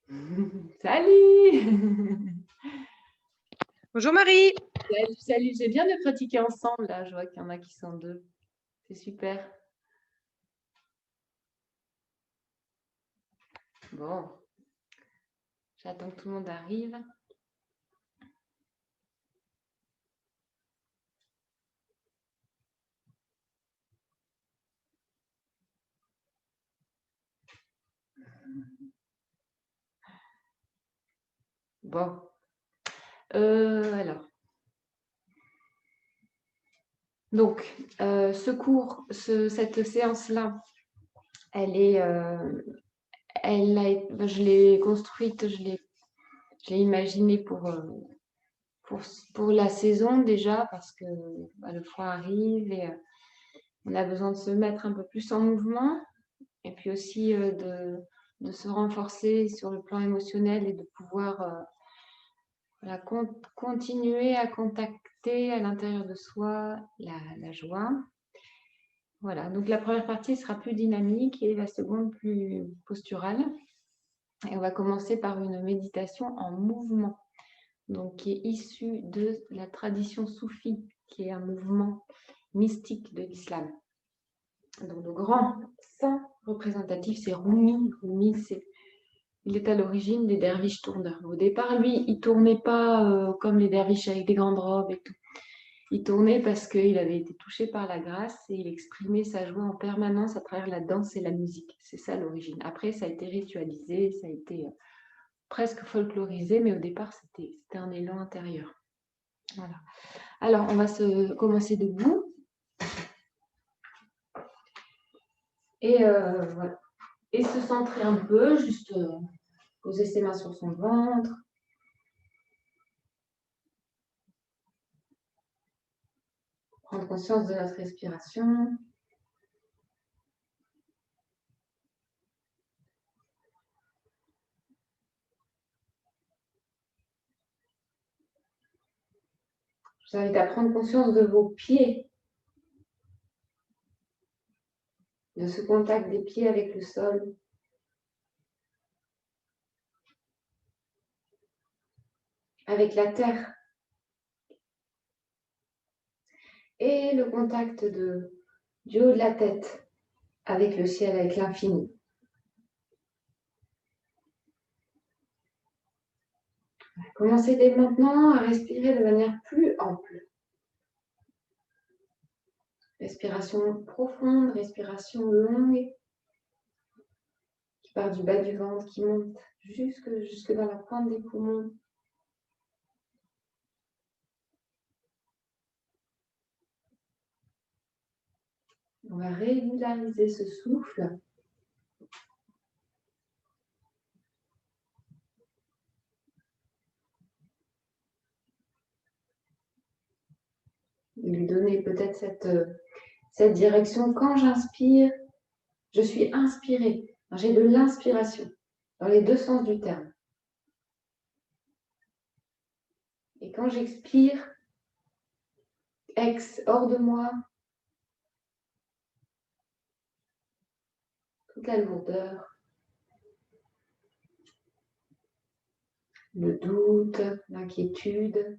Salut. Bonjour Marie. Salut, salut. C'est bien de pratiquer ensemble, là. Je vois qu'il y en a qui sont deux. C'est super. Bon. J'attends que tout le monde arrive. Bon. Alors. Donc, ce cours, cette séance-là, elle est, je l'ai construite, je l'ai imaginée pour la saison déjà, parce que le froid arrive et on a besoin de se mettre un peu plus en mouvement. Et puis aussi de se renforcer sur le plan émotionnel et de pouvoir continuer à contacter à l'intérieur de soi la joie. Voilà, donc la première partie sera plus dynamique et la seconde plus posturale. Et on va commencer par une méditation en mouvement, donc qui est issue de la tradition soufie, qui est un mouvement mystique de l'islam. Donc le grand saint représentatif, c'est Rumi. Rumi, il est à l'origine des derviches tourneurs. Au départ, lui, il tournait pas comme les derviches avec des grandes robes et tout. Il tournait parce qu'il avait été touché par la grâce et il exprimait sa joie en permanence à travers la danse et la musique. C'est ça l'origine. Après, ça a été ritualisé, ça a été presque folklorisé, mais au départ, c'était un élan intérieur. Voilà. Alors, on va commencer debout. Et voilà. Et se centrer un peu, juste poser ses mains sur son ventre. Prendre conscience de notre respiration. Je vous invite à prendre conscience de vos pieds, de ce contact des pieds avec le sol. Avec la terre. Et le contact du haut de la tête avec le ciel, avec l'infini. Commencez dès maintenant à respirer de manière plus ample. Respiration profonde, respiration longue, qui part du bas du ventre, qui monte jusque dans la pointe des poumons. On va régulariser ce souffle. Et lui donner peut-être cette direction. Quand j'inspire, je suis inspirée. J'ai de l'inspiration dans les deux sens du terme. Et quand j'expire, hors de moi, toute la lourdeur, le doute, l'inquiétude.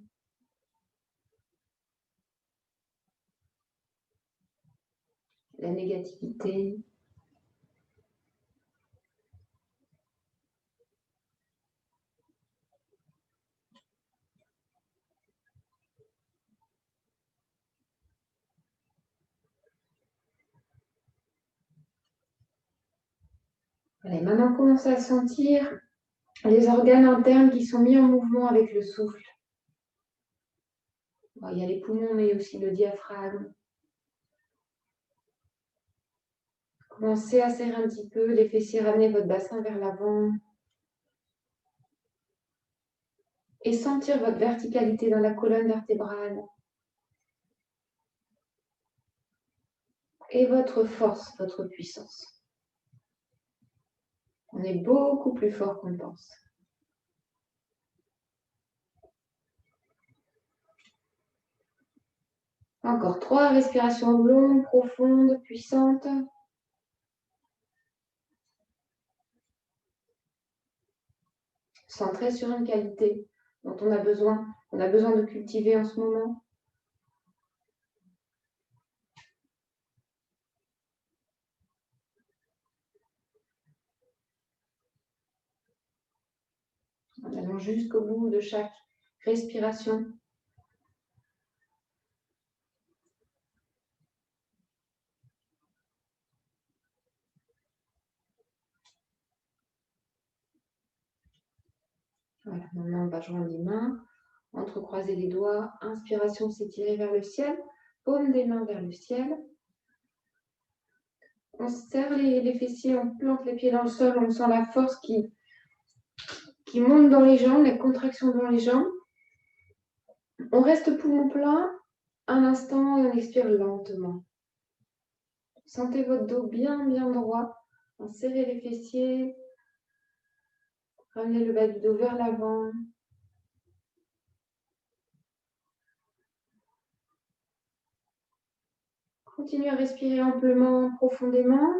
La négativité. Allez, maintenant, commencez à sentir les organes internes qui sont mis en mouvement avec le souffle. Bon, il y a les poumons, mais aussi le diaphragme. Commencez à serrer un petit peu les fessiers, ramener votre bassin vers l'avant. Et sentir votre verticalité dans la colonne vertébrale. Et votre force, votre puissance. On est beaucoup plus fort qu'on pense. Encore 3 respirations longues, profondes, puissantes. centré sur une qualité dont on a besoin de cultiver en ce moment. En allant jusqu'au bout de chaque respiration. Voilà, maintenant on va joindre les mains, entrecroiser les doigts, inspiration, s'étirer vers le ciel, paume des mains vers le ciel. On serre les fessiers, on plante les pieds dans le sol, on sent la force qui monte dans les jambes, la contraction dans les jambes. On reste poumon plein un instant et on expire lentement. Sentez votre dos bien droit. Serrez les fessiers. Ramenez le bas du dos vers l'avant. Continuez à respirer amplement, profondément.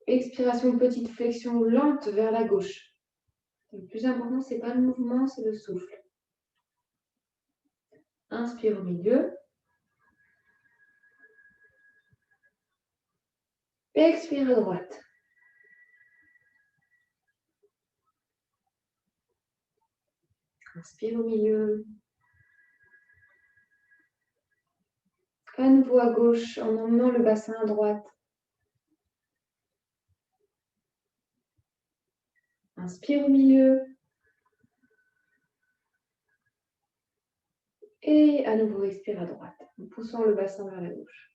Expiration, petite flexion lente vers la gauche. Le plus important, ce n'est pas le mouvement, c'est le souffle. Inspire au milieu. Expire à droite. Inspire au milieu. À nouveau à gauche en emmenant le bassin à droite. Inspire au milieu. Et à nouveau, expire à droite, en poussant le bassin vers la gauche.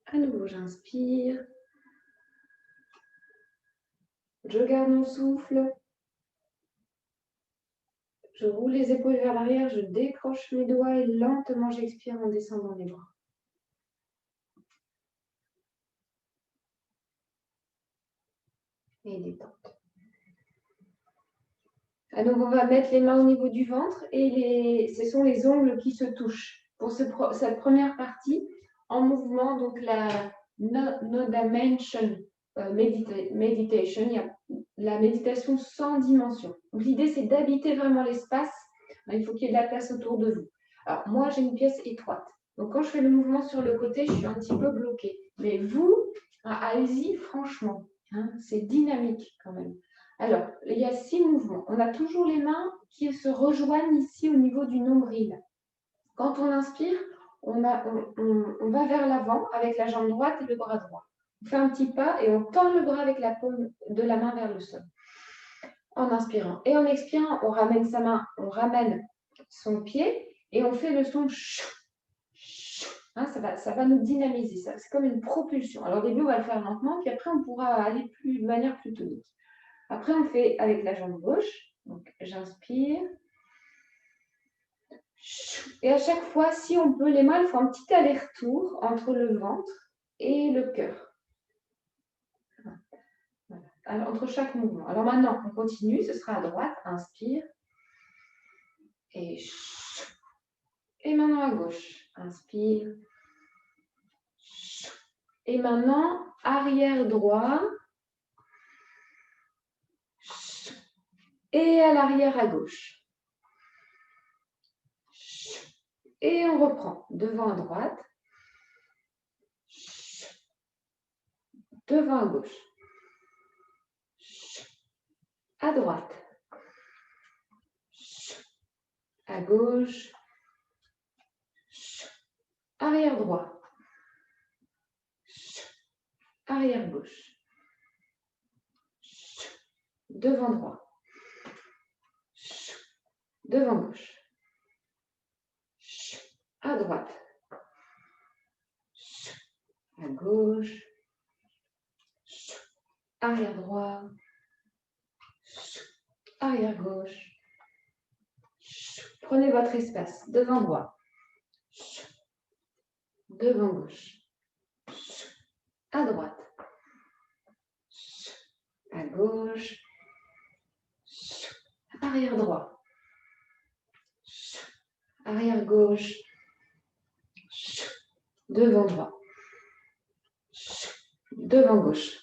À nouveau, j'inspire. Je garde mon souffle. Je roule les épaules vers l'arrière, je décroche mes doigts et lentement j'expire en descendant les bras. Et détente. À nouveau, on va mettre les mains au niveau du ventre et ce sont les ongles qui se touchent. Pour cette première partie, en mouvement, donc la no dimension meditation, il y a la méditation sans dimension. L'idée, c'est d'habiter vraiment l'espace. Il faut qu'il y ait de la place autour de vous. Alors, moi, j'ai une pièce étroite. Donc, quand je fais le mouvement sur le côté, je suis un petit peu bloquée. Mais vous, allez-y franchement. C'est dynamique quand même. Alors, il y a 6 mouvements. On a toujours les mains qui se rejoignent ici au niveau du nombril. Quand on inspire, on va vers l'avant avec la jambe droite et le bras droit. On fait un petit pas et on tend le bras avec la paume de la main vers le sol. En inspirant. Et en expirant, on ramène sa main, on ramène son pied et on fait le son chou. Ça va nous dynamiser. C'est comme une propulsion. Alors, au début, on va le faire lentement, puis après, on pourra aller de manière plus tonique. Après, on fait avec la jambe gauche. Donc, j'inspire. Et à chaque fois, si on peut, les mains font un petit aller-retour entre le ventre et le cœur. Voilà. Alors, entre chaque mouvement. Alors maintenant, on continue. Ce sera à droite. Inspire. Et maintenant à gauche. Inspire. Et maintenant, arrière droit. Et à l'arrière à gauche. Et on reprend. Devant à droite. Devant à gauche. À droite. À gauche. Arrière droit. Arrière gauche. Devant droit. Devant gauche. À droite. À gauche. Arrière droit. Arrière gauche. Prenez votre espace. Devant droit. Devant gauche. À droite. À gauche. Arrière droit. Arrière gauche. devant droit, devant gauche,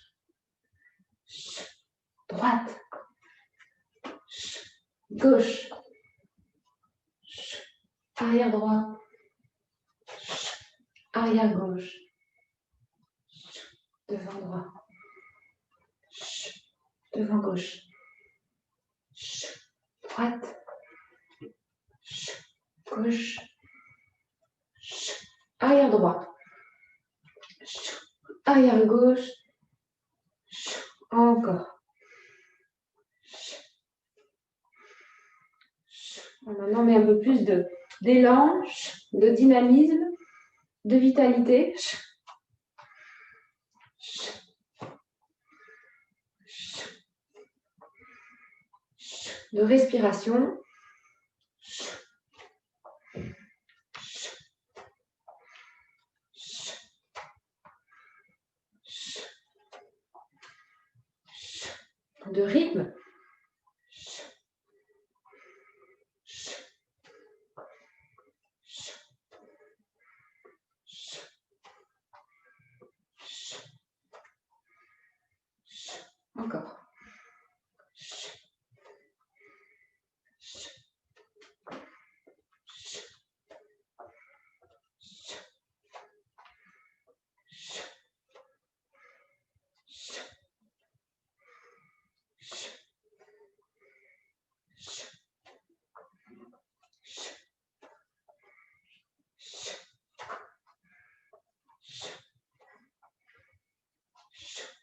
droite, gauche, arrière droit, arrière gauche, devant droit, devant gauche, droite, gauche, arrière droit, arrière gauche, encore. Maintenant, on met un peu plus d'élan, de dynamisme, de vitalité, de respiration. De rythme. Encore.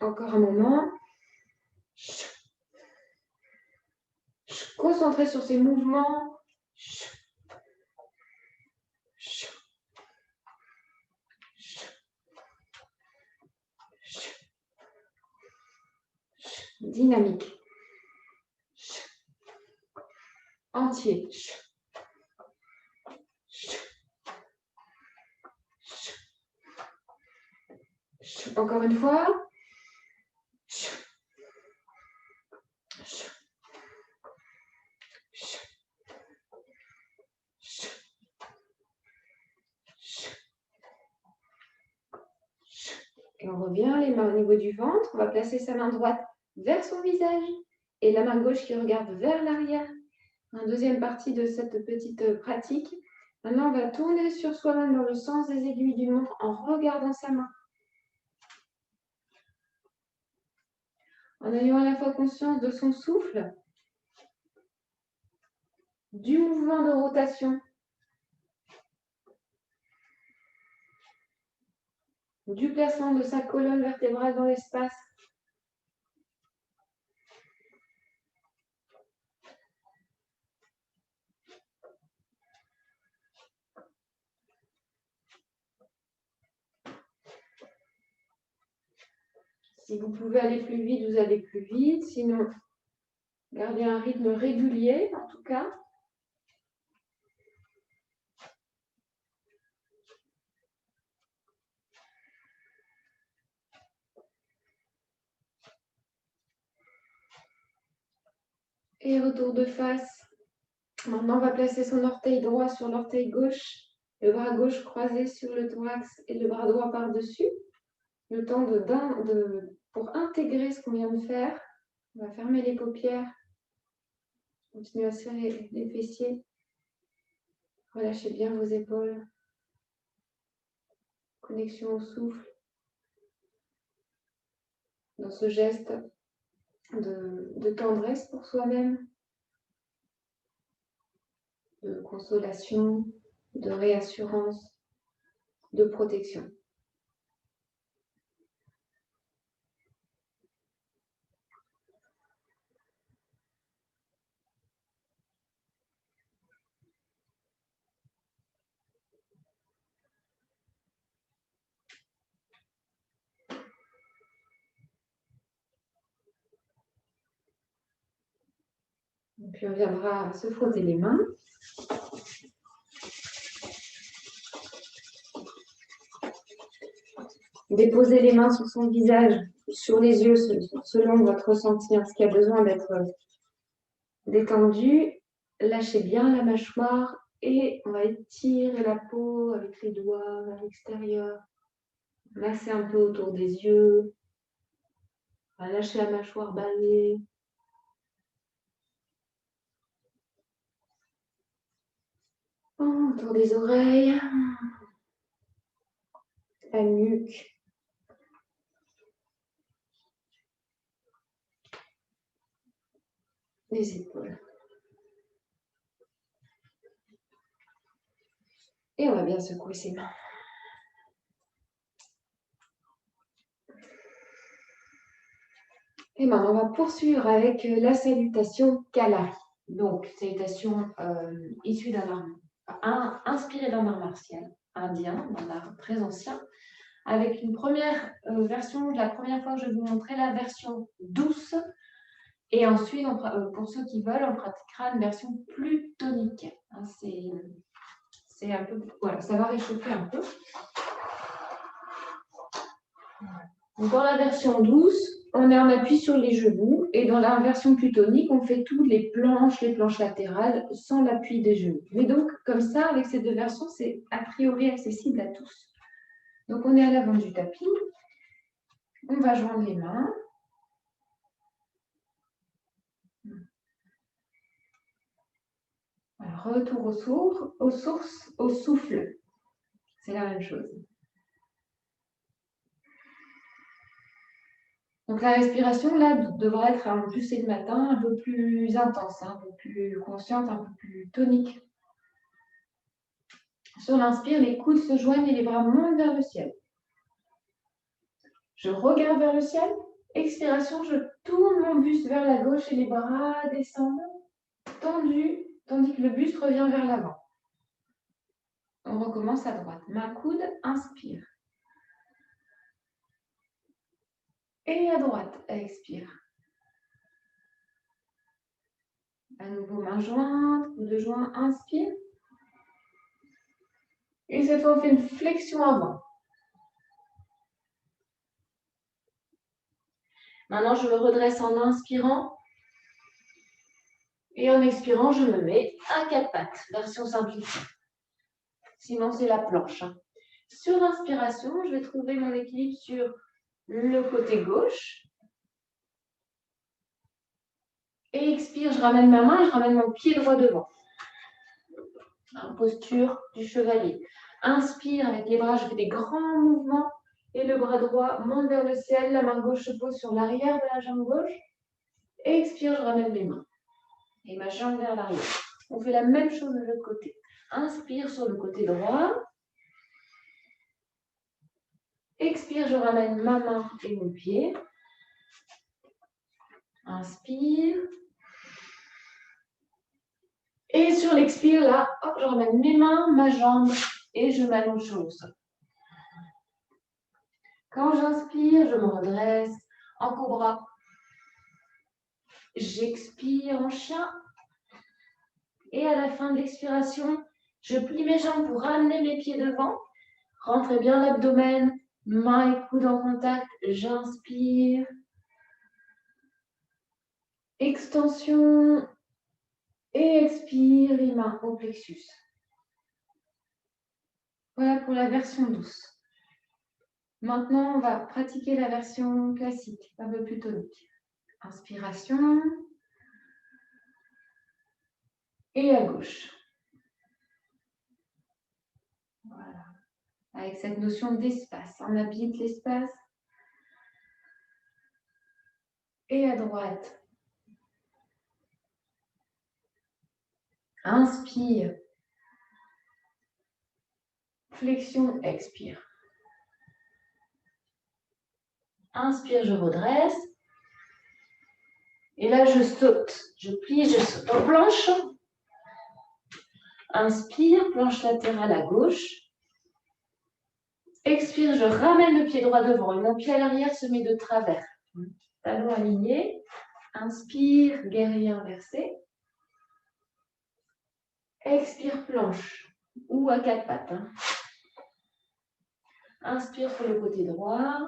Encore un moment. Concentrez sur ces mouvements. Dynamique. Entier. Encore une fois. Et on revient, les mains au niveau du ventre. On va placer sa main droite vers son visage et la main gauche qui regarde vers l'arrière. En deuxième partie de cette petite pratique. Maintenant, on va tourner sur soi-même dans le sens des aiguilles d'une montre en regardant sa main. En ayant à la fois conscience de son souffle, du mouvement de rotation, du placement de sa colonne vertébrale dans l'espace. Si vous pouvez aller plus vite, vous allez plus vite. Sinon, gardez un rythme régulier, en tout cas. Et retour de face. Maintenant, on va placer son orteil droit sur l'orteil gauche, le bras gauche croisé sur le thorax et le bras droit par-dessus. Le temps pour intégrer ce qu'on vient de faire. On va fermer les paupières. Continuez à serrer les fessiers. Relâchez bien vos épaules. Connexion au souffle. Dans ce geste de tendresse pour soi-même, de consolation, de réassurance, de protection. Et puis on viendra se frotter les mains. Déposez les mains sur son visage, sur les yeux, selon votre ressenti, ce qui a besoin d'être détendu. Lâchez bien la mâchoire Et on va étirer la peau avec les doigts vers l'extérieur. Masser un peu autour des yeux. On va lâcher la mâchoire balayée. Autour des oreilles. La nuque. Les épaules. Et on va bien secouer ses mains. Et maintenant, on va poursuivre avec la salutation Kalari. Donc, salutation issue d'un art, inspirée d'un art martial indien, d'un art très ancien, avec une première version, la première fois que je vais vous montrer la version douce. Et ensuite, pour ceux qui veulent, on pratiquera une version plus tonique. Hein, c'est un peu, voilà, ça va réchauffer un peu. Donc, dans la version douce, on est en appui sur les genoux. Et dans la version plus tonique, on fait toutes les planches latérales sans l'appui des genoux. Mais donc, comme ça, avec ces deux versions, c'est a priori accessible à tous. Donc, on est à l'avant du tapis. On va joindre les mains. Alors, retour au souffle. C'est la même chose. Donc la respiration, là, devra être un peu plus le matin, un peu plus intense, un peu plus consciente, un peu plus tonique. Sur l'inspire, les coudes se joignent et les bras montent vers le ciel. Je regarde vers le ciel. Expiration, je tourne mon buste vers la gauche et les bras descendent tendus, tandis que le buste revient vers l'avant. On recommence à droite. Main coude, inspire. Et à droite, expire. À nouveau, main jointe, coude joint, inspire. Et cette fois, on fait une flexion avant. Maintenant, je me redresse en inspirant. Et en expirant, je me mets à quatre pattes, version simplifiée. Sinon, c'est la planche. Sur l'inspiration, je vais trouver mon équilibre sur le côté gauche. Et expire, je ramène ma main et je ramène mon pied droit devant. En posture du chevalier. Inspire avec les bras, je fais des grands mouvements. Et le bras droit monte vers le ciel, la main gauche se pose sur l'arrière de la jambe gauche. Et expire, je ramène mes mains. Et ma jambe vers l'arrière. On fait la même chose de l'autre côté. Inspire sur le côté droit. Expire, je ramène ma main et mon pied. Inspire. Et sur l'expire, là, hop, je ramène mes mains, ma jambe et je m'allonge sur le sol. Quand j'inspire, je me redresse en cobra. J'expire en chien. Et à la fin de l'expiration, je plie mes jambes pour ramener mes pieds devant. Rentrez bien l'abdomen, mains et coudes en contact. J'inspire. Extension. Et expire, les mains au plexus. Voilà pour la version douce. Maintenant, on va pratiquer la version classique, un peu plus tonique. Inspiration. Et à gauche. Voilà. Avec cette notion d'espace. On habite l'espace. Et à droite. Inspire. Flexion, expire. Inspire, je redresse. Et là, je saute. Je plie, je saute en planche. Inspire, planche latérale à gauche. Expire, je ramène le pied droit devant. Et mon pied à l'arrière se met de travers. Talon aligné. Inspire, guerrier inversé. Expire, planche. Ou à quatre pattes. Inspire sur le côté droit.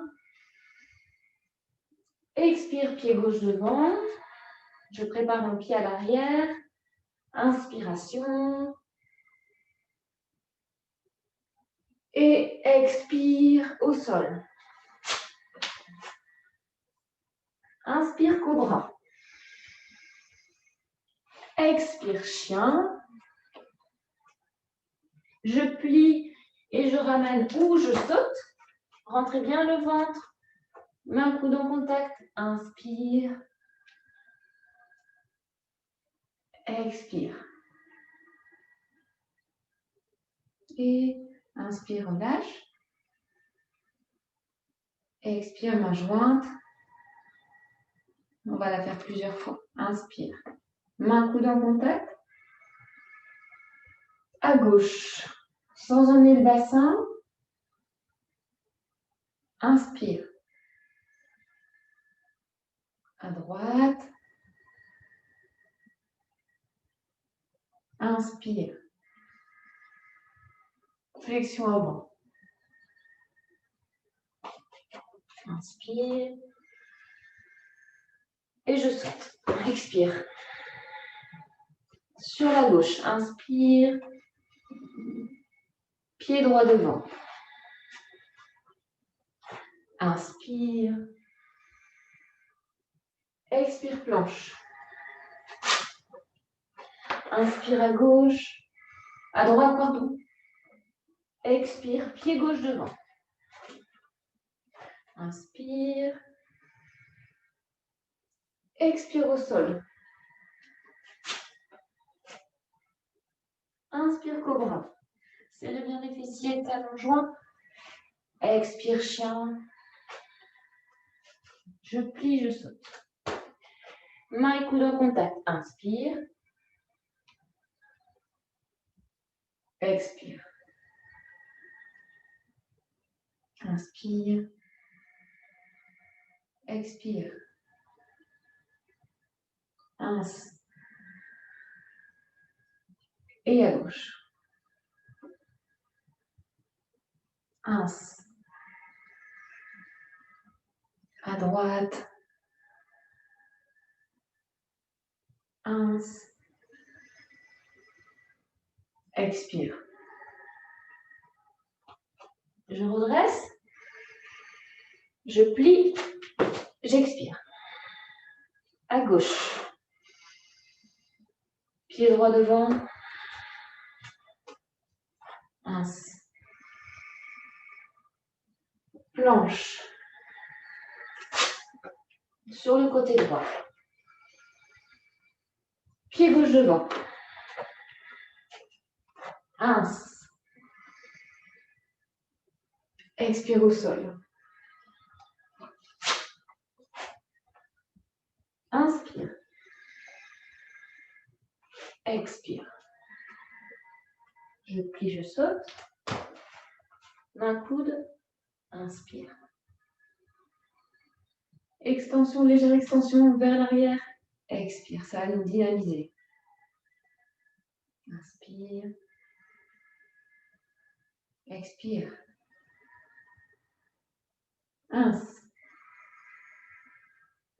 Expire, pied gauche devant. Je prépare mon pied à l'arrière. Inspiration. Et expire au sol. Inspire, cobra. Expire, chien. Je plie et je ramène ou je saute. Rentrez bien le ventre. Main coude en contact. Inspire. Expire. Et inspire, relâche. Expire, main jointe. On va la faire plusieurs fois. Inspire. Main coude en contact. À gauche. Sans emmener le bassin. Inspire. À droite. Inspire. Flexion avant. Inspire. Et je saute. Expire. Sur la gauche. Inspire. Pied droit devant. Inspire. Expire, planche. Inspire à gauche. À droite, pardon. Expire, pied gauche devant. Inspire. Expire au sol. Inspire, cobra. Serrez bien les fessiers, talons joints. Expire, chien. Je plie, je saute. Main et coude en contact. Inspire. Expire. Inspire. Expire. Inspire. Et à gauche. Inspire. À droite. Inspire. Expire. Je redresse. Je plie. J'expire. À gauche. Pied droit devant. Inspire. Planche. Sur le côté droit. Pied gauche devant. Inspire. Expire au sol. Inspire. Expire. Je plie, je saute. Main coude. Inspire. Extension, légère extension vers l'arrière. Expire, ça va nous dynamiser. Inspire. Expire. Inspire.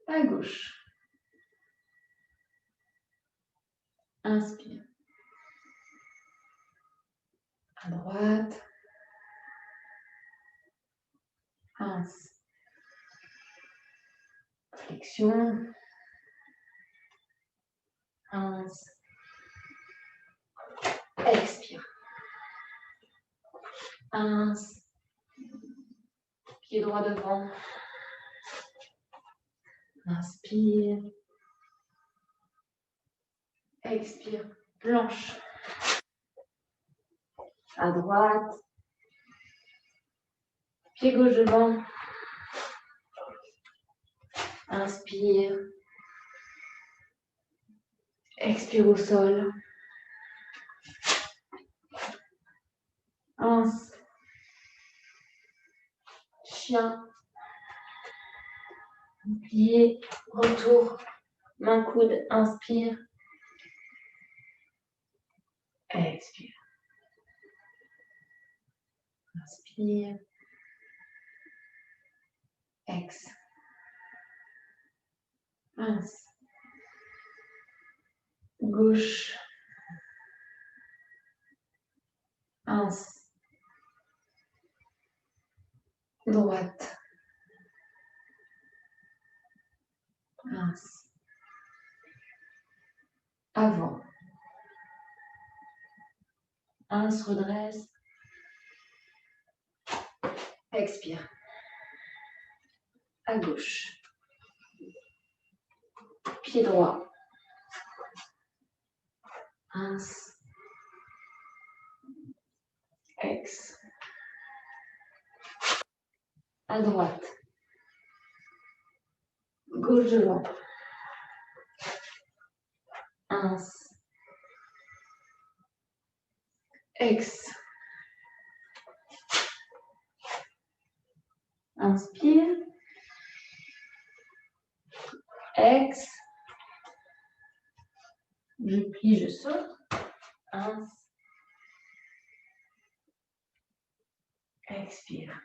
À gauche. Inspire. À droite. Inspire. Flexion. Inspire. Expire. Inspire. Pied droit devant. Inspire. Expire. Planche. À droite. Pied gauche devant. Inspire. Expire au sol. Inspire. Chien. Plié. Retour. Main coude. Inspire. Expire. Inspire. Ex. Inspire. Gauche. Inspire. droite, pince, avant, pince, redresse, expire, à gauche, pied droit, pince, ex, à droite, gauche devant, pince, ex, inspire, ex, je plie, je saute, pince, expire,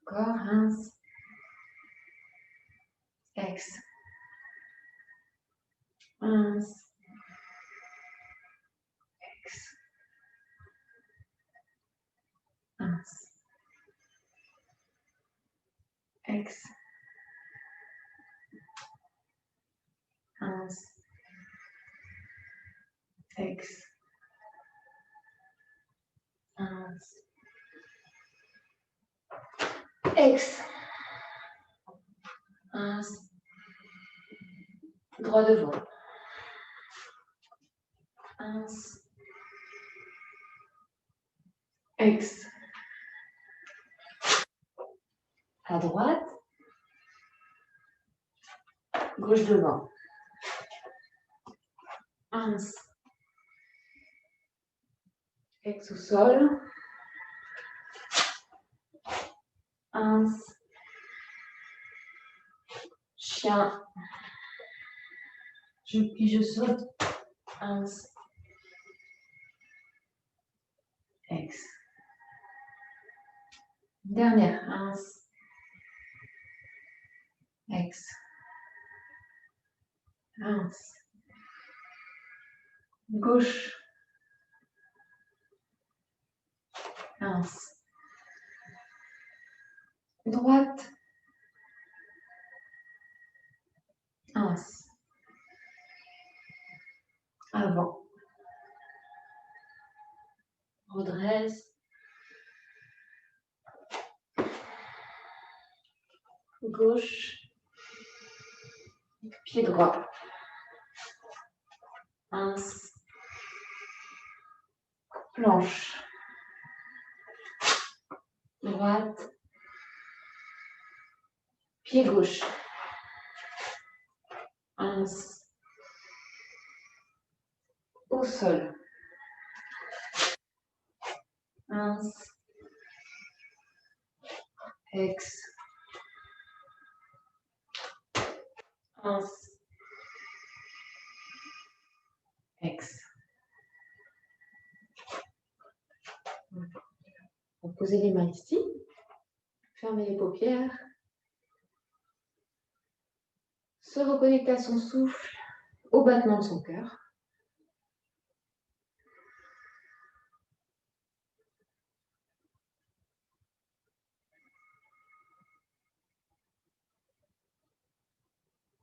encore, pince, ex, pince, ex, pince, ex, pince, ex, pince, ex, pince, droit devant, pince, ex, à droite, gauche devant, pince, ex au sol, pince, chien, je plie, je saute, pince, ex, dernière, pince, ex, pince, gauche, pince, droite, pince, avant, redresse, gauche, pied droit, pince, planche, droite, pied gauche, pince, au sol, pince, ex, pince, ex. On va poser les mains ici, fermer les paupières, se reconnecter à son souffle, au battement de son cœur.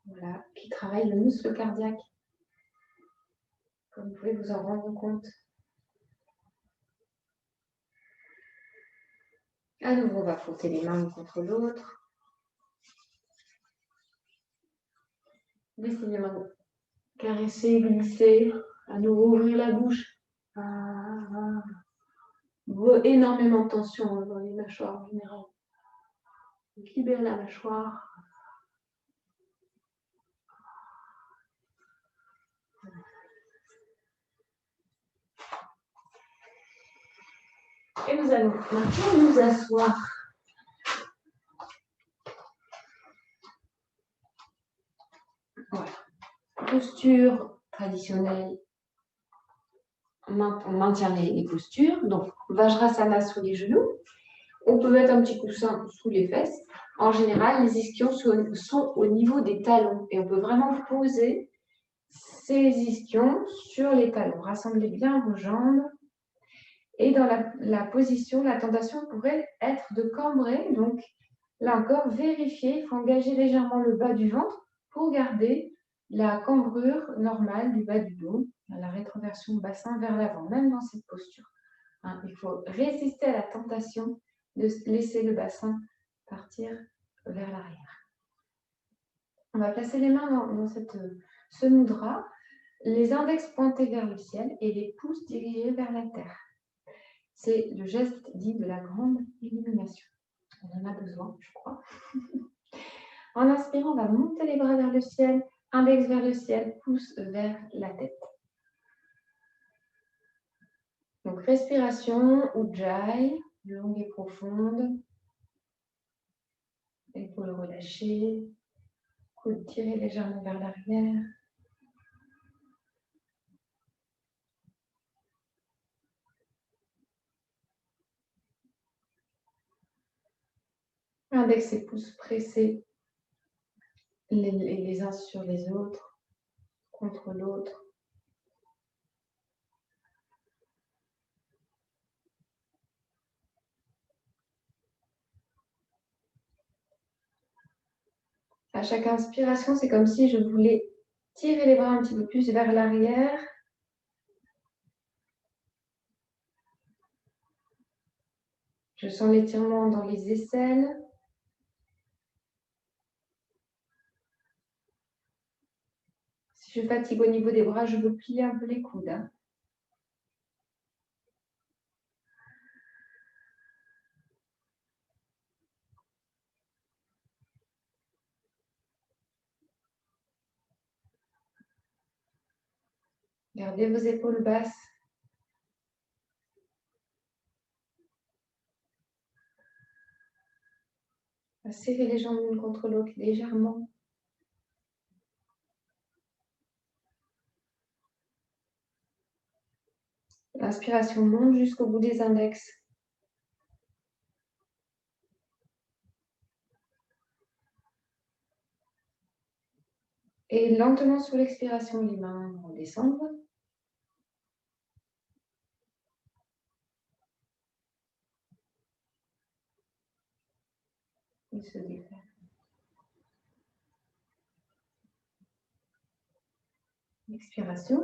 Voilà, qui travaille le muscle cardiaque, comme vous pouvez vous en rendre compte. À nouveau, on va frotter les mains l'une contre l'autre. Laissez les mains caresser, glisser. À nouveau, ouvrir la bouche. Énormément de tension dans les mâchoires en général. Donc, libérez la mâchoire. Et nous allons maintenant nous asseoir. Voilà. Posture traditionnelle. On maintient les postures. Donc, Vajrasana sous les genoux. On peut mettre un petit coussin sous les fesses. En général, les ischions sont au niveau des talons. Et on peut vraiment poser ces ischions sur les talons. Rassemblez bien vos jambes. Et dans la position, la tentation pourrait être de cambrer. Donc, là encore, vérifier, il faut engager légèrement le bas du ventre pour garder la cambrure normale du bas du dos, la rétroversion bassin vers l'avant, même dans cette posture. Il faut résister à la tentation de laisser le bassin partir vers l'arrière. On va placer les mains dans ce mudra, les index pointés vers le ciel et les pouces dirigés vers la terre. C'est le geste dit de la grande illumination. On en a besoin, je crois. En inspirant, on va monter les bras vers le ciel, index vers le ciel, pouce vers la tête. Donc, respiration, Ujjayi, longue et profonde. Épaules relâchées, coudes tirés légèrement vers l'arrière. Index et pouces pressés les uns sur les autres, contre l'autre. À chaque inspiration, c'est comme si je voulais tirer les bras un petit peu plus vers l'arrière. Je sens l'étirement dans les aisselles. Si je fatigue au niveau des bras, je veux plier un peu les coudes. Gardez vos épaules basses. Serrez les jambes l'une contre l'autre légèrement. L'inspiration monte jusqu'au bout des index. Et lentement sur l'expiration, les mains vont descendre. Et se défaire. Expiration.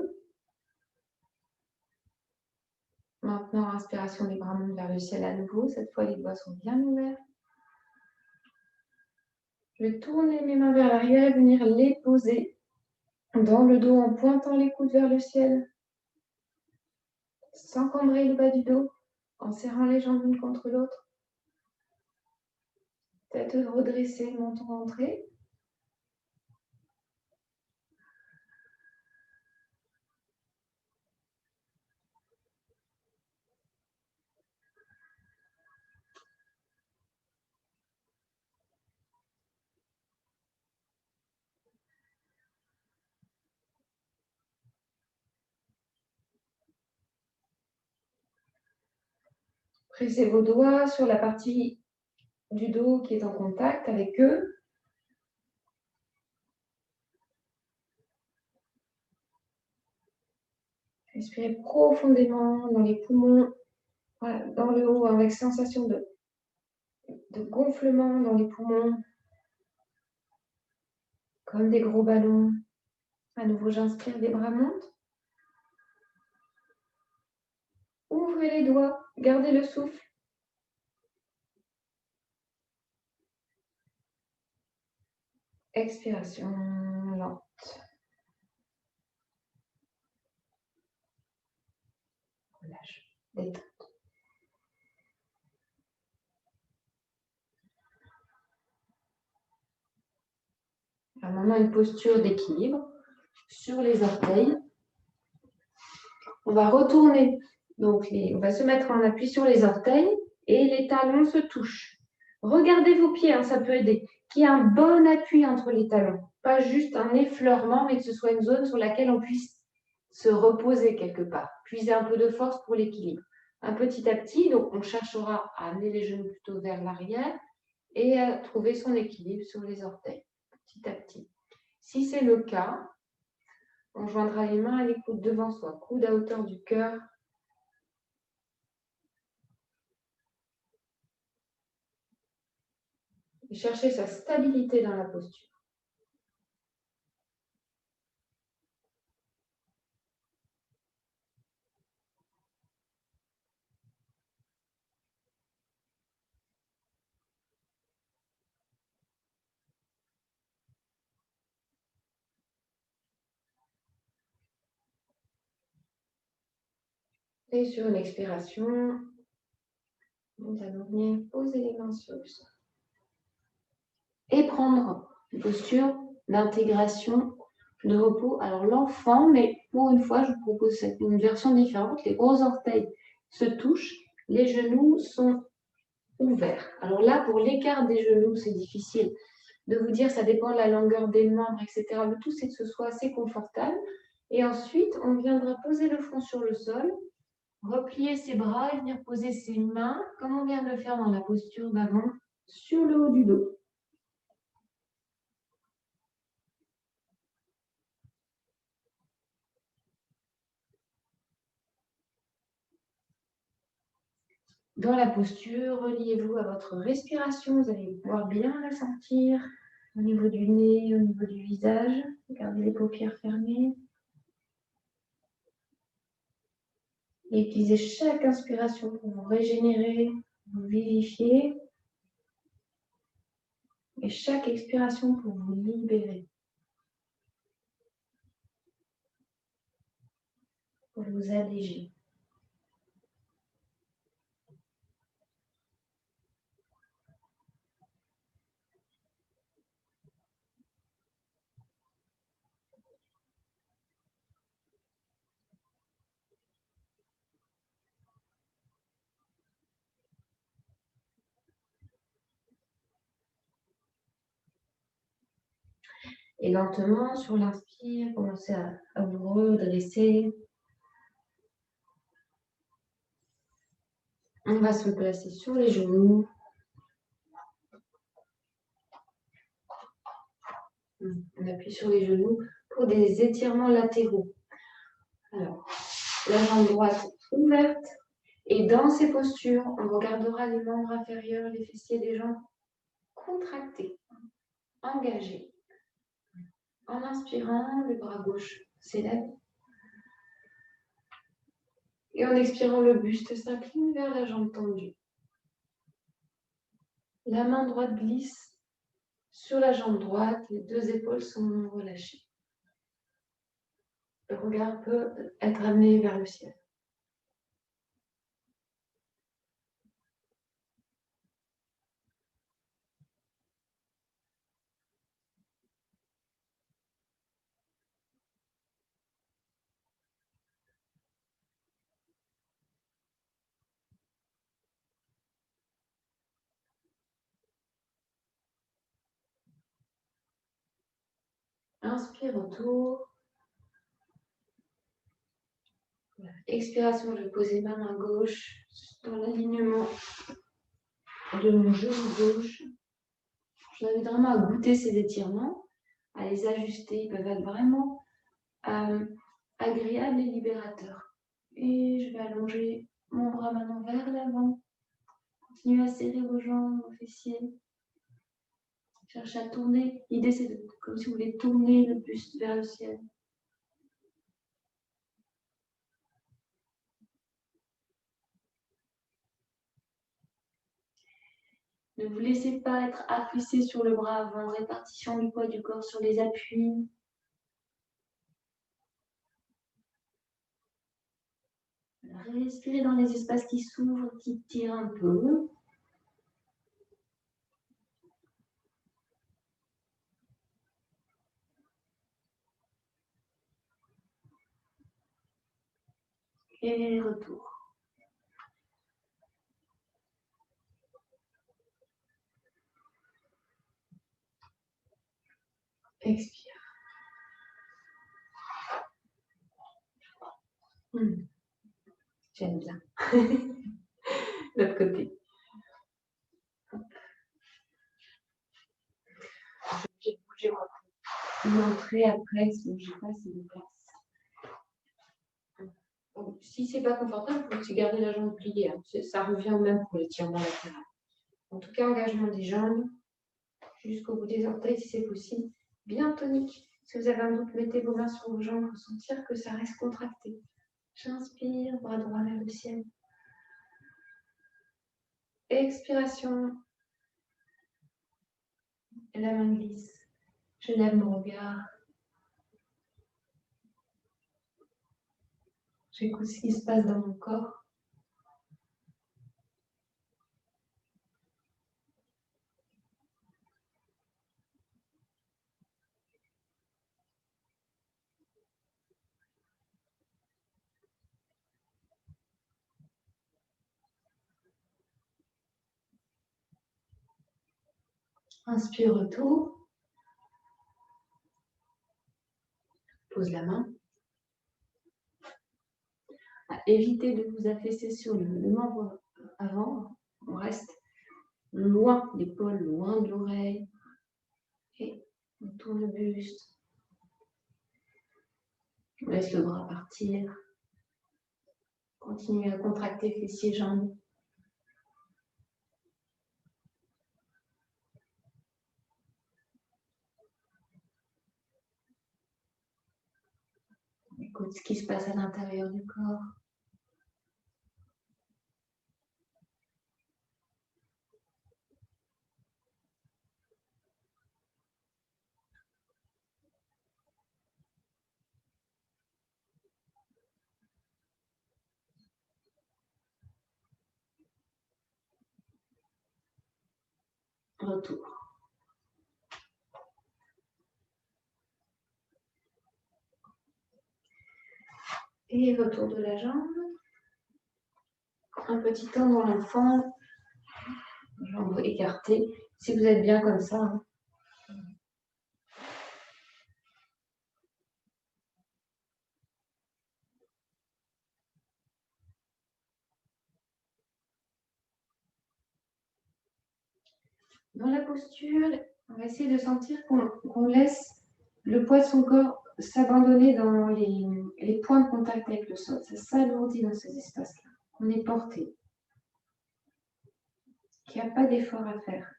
Maintenant, inspiration, les bras montent vers le ciel à nouveau. Cette fois, les doigts sont bien ouverts. Je vais tourner mes mains vers l'arrière et venir les poser dans le dos en pointant les coudes vers le ciel. Sans cambrer le bas du dos, en serrant les jambes l'une contre l'autre. Tête redressée, menton rentré. Pressez vos doigts sur la partie du dos qui est en contact avec eux. Respirez profondément dans les poumons, voilà, dans le haut, avec sensation de gonflement dans les poumons, comme des gros ballons. À nouveau, j'inspire, les bras montent. Ouvrez les doigts, gardez le souffle. Expiration lente. Relâche, détente. Alors maintenant, une posture d'équilibre sur les orteils. On va retourner, donc on va se mettre en appui sur les orteils et les talons se touchent. Regardez vos pieds, ça peut aider. Qu'il y ait un bon appui entre les talons. Pas juste un effleurement, mais que ce soit une zone sur laquelle on puisse se reposer quelque part. Puiser un peu de force pour l'équilibre. Un petit à petit, donc on cherchera à amener les genoux plutôt vers l'arrière et à trouver son équilibre sur les orteils, petit à petit. Si c'est le cas, on joindra les mains et les coudes devant soi, coude à hauteur du cœur. chercher sa stabilité dans la posture. Et sur une expiration, nous allons venir poser les mains sur le sol. Et prendre une posture d'intégration, de repos. Alors l'enfant, mais pour une fois, je vous propose une version différente. Les gros orteils se touchent, les genoux sont ouverts. Alors là, pour l'écart des genoux, c'est difficile de vous dire, ça dépend de la longueur des membres, etc. Le tout, c'est que ce soit assez confortable. Et ensuite, on viendra poser le front sur le sol, replier ses bras et venir poser ses mains, comme on vient de le faire dans la posture d'avant, sur le haut du dos. Dans la posture, reliez-vous à votre respiration. Vous allez pouvoir bien la sentir au niveau du nez, au niveau du visage. Gardez les paupières fermées. Et utilisez chaque inspiration pour vous régénérer, vous vivifier. Et chaque expiration pour vous libérer. Pour vous alléger. Et lentement, sur l'inspire, commencez à vous redresser. On va se placer sur les genoux. On appuie sur les genoux pour des étirements latéraux. Alors, la jambe droite ouverte. Et dans ces postures, on regardera les membres inférieurs, les fessiers des jambes contractés, engagés. En inspirant, le bras gauche s'élève. Et en expirant, le buste s'incline vers la jambe tendue. La main droite glisse sur la jambe droite, les deux épaules sont relâchées. Le regard peut être amené vers le ciel. Inspire autour. Voilà. Expiration, je vais poser ma main gauche dans l'alignement de mon genou gauche. Je vous invite vraiment à goûter ces étirements, à les ajuster. Ils peuvent être vraiment agréables et libérateurs. Et je vais allonger mon bras maintenant vers l'avant. Continuez à serrer vos jambes, vos fessiers. Cherchez à tourner. L'idée, c'est comme si vous voulez tourner le buste vers le ciel. Ne vous laissez pas être affaissé sur le bras avant. Répartition du poids du corps sur les appuis. Respirez dans les espaces qui s'ouvrent, qui tirent un peu. Et retour. Expire. J'aime bien. L'autre côté. J'ai bougé mon cou. Montrer après si je sais pas si de place. Donc, si c'est pas confortable, vous pouvez garder la jambe pliée. Hein. Ça revient au même pour l'étirement latéral. En tout cas, engagement des jambes. jusqu'au bout des orteils si c'est possible. Bien tonique. Si vous avez un doute, mettez vos mains sur vos jambes pour sentir que ça reste contracté. J'inspire, bras droit vers le ciel. Expiration. Et la main glisse. Je lève mon regard. J'écoute ce qui se passe dans mon corps. Inspire, retour. Pose la main. Évitez de vous affaisser sur le membre avant. On reste loin l'épaule, loin de l'oreille. Et on tourne le buste. On laisse le bras partir. Continuez à contracter fessiers, jambes. Écoute ce qui se passe à l'intérieur du corps. Retour. Et retour de la jambe. Un petit temps dans l'enfant. Jambes écartées. Si vous êtes bien comme ça. Dans la posture, on va essayer de sentir qu'on laisse le poids de son corps s'abandonner dans les points de contact avec le sol. Ça s'alourdit dans ces espaces-là. On est porté. Qu'il n'y a pas d'effort à faire.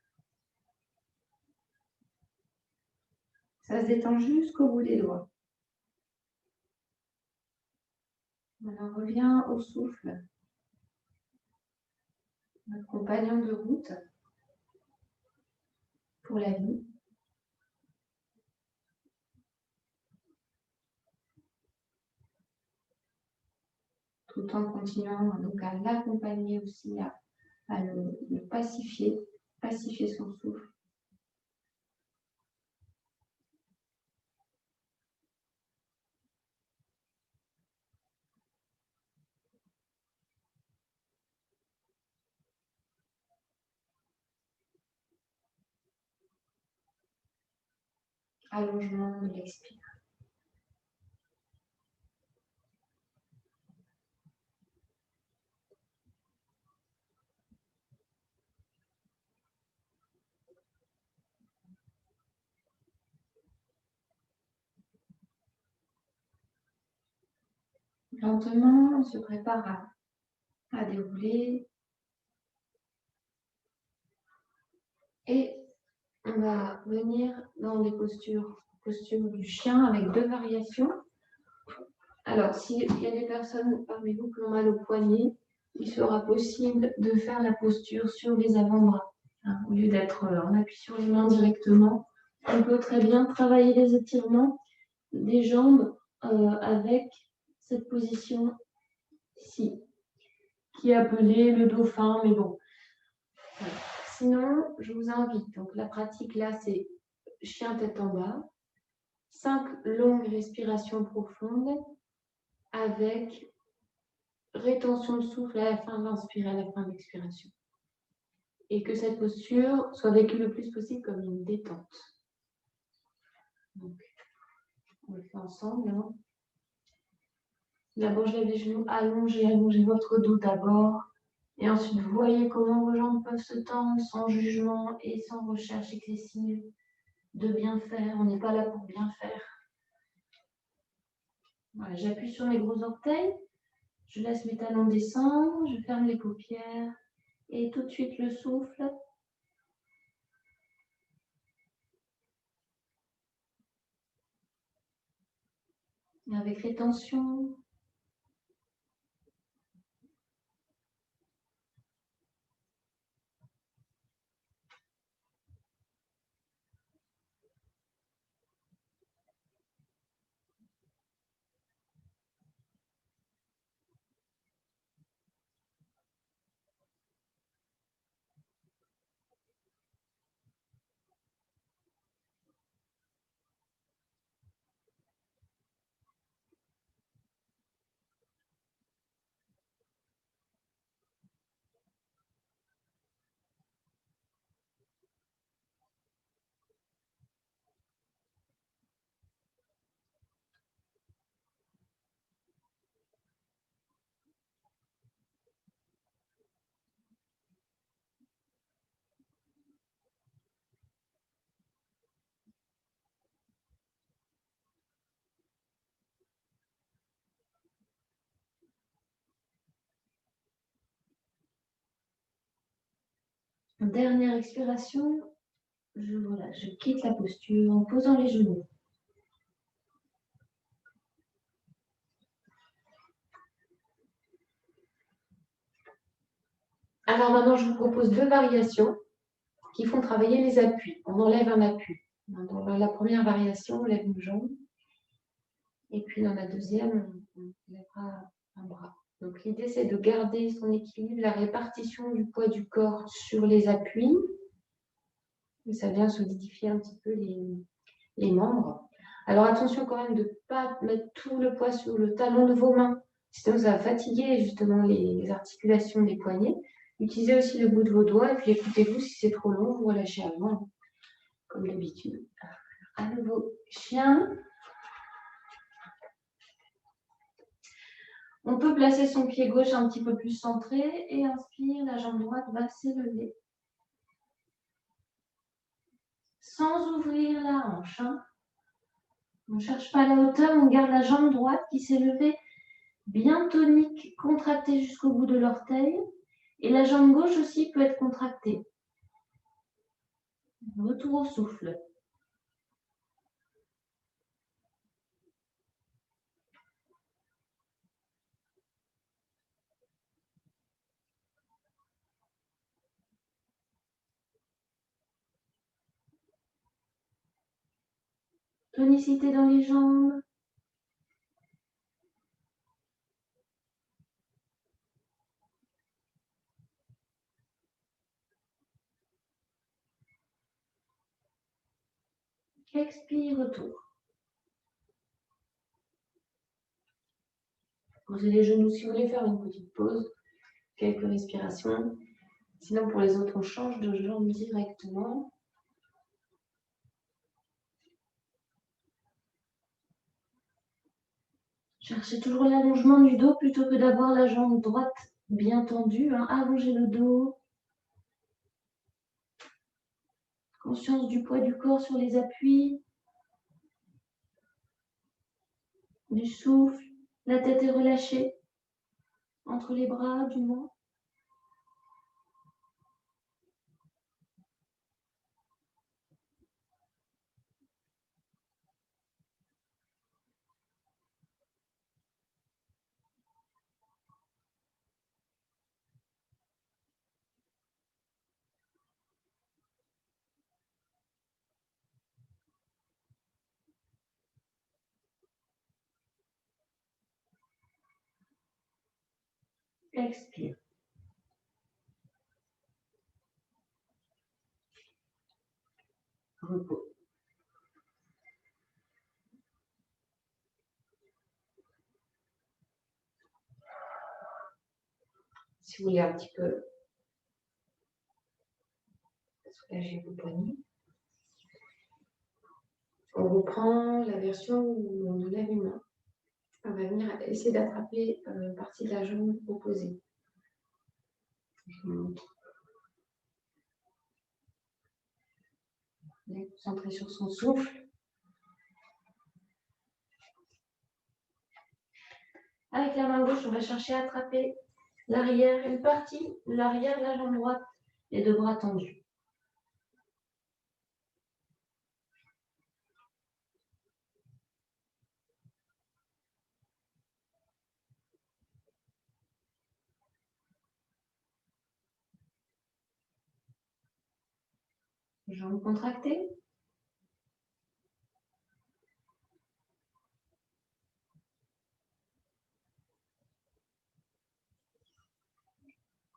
Ça se détend jusqu'au bout des doigts. On revient au souffle. Notre compagnon de route pour la vie. Tout en continuant donc à l'accompagner aussi, à le pacifier son souffle. Allongement de l'expire. Lentement, on se prépare à dérouler. Et on va venir dans des postures du chien avec deux variations. Alors, s'il y a des personnes parmi vous qui ont mal au poignet, il sera possible de faire la posture sur les avant-bras. Au lieu d'être en appui sur les mains directement, on peut très bien travailler les étirements des jambes avec cette position-ci, qui est appelée le dauphin, mais bon. Voilà. Sinon, je vous invite, donc la pratique là, c'est chien tête en bas, 5 longues respirations profondes avec rétention de souffle à la fin de l'inspiration, à la fin de l'expiration. Et que cette posture soit vécue le plus possible comme une détente. Donc, on le fait ensemble. Hein. D'abord, je lève les genoux, allongez votre dos d'abord. Et ensuite, vous voyez comment vos jambes peuvent se tendre sans jugement et sans recherche excessive de bien faire. On n'est pas là pour bien faire. Voilà, j'appuie sur mes gros orteils. Je laisse mes talons descendre. Je ferme les paupières. Et tout de suite, le souffle. avec rétention. Dernière expiration, je quitte la posture en posant les genoux. Alors maintenant, je vous propose 2 variations qui font travailler les appuis. On enlève un appui. Dans la première variation, on lève une jambe. Et puis dans la deuxième, on lèvera un bras. Donc l'idée, c'est de garder son équilibre, la répartition du poids du corps sur les appuis. Et ça vient solidifier un petit peu les membres. Alors attention quand même de ne pas mettre tout le poids sur le talon de vos mains. Sinon, ça va fatiguer justement les articulations des poignets. Utilisez aussi le bout de vos doigts et puis écoutez-vous, si c'est trop long, vous relâchez avant, comme d'habitude. À nouveau, chien. On peut placer son pied gauche un petit peu plus centré et inspire, la jambe droite va s'élever. Sans ouvrir la hanche. On ne cherche pas la hauteur, on garde la jambe droite qui s'est levée bien tonique, contractée jusqu'au bout de l'orteil. Et la jambe gauche aussi peut être contractée. Retour au souffle. Tonicité dans les jambes. Expire, retour. Posez les genoux si vous voulez faire une petite pause. Quelques respirations. Sinon, pour les autres, on change de jambe directement. Cherchez toujours l'allongement du dos plutôt que d'avoir la jambe droite bien tendue. Allongez le dos. Conscience du poids du corps sur les appuis. Du souffle. La tête est relâchée. Entre les bras, du moins. Expire. Repos. Si vous voulez un petit peu soulager vos poignets. On reprend la version où on lève une main. On va venir essayer d'attraper une partie de la jambe opposée. Je vous montre. On est concentré sur son souffle. Avec la main gauche, on va chercher à attraper l'arrière, une partie de l'arrière de la jambe droite, les 2 bras tendus. Jambes contractées.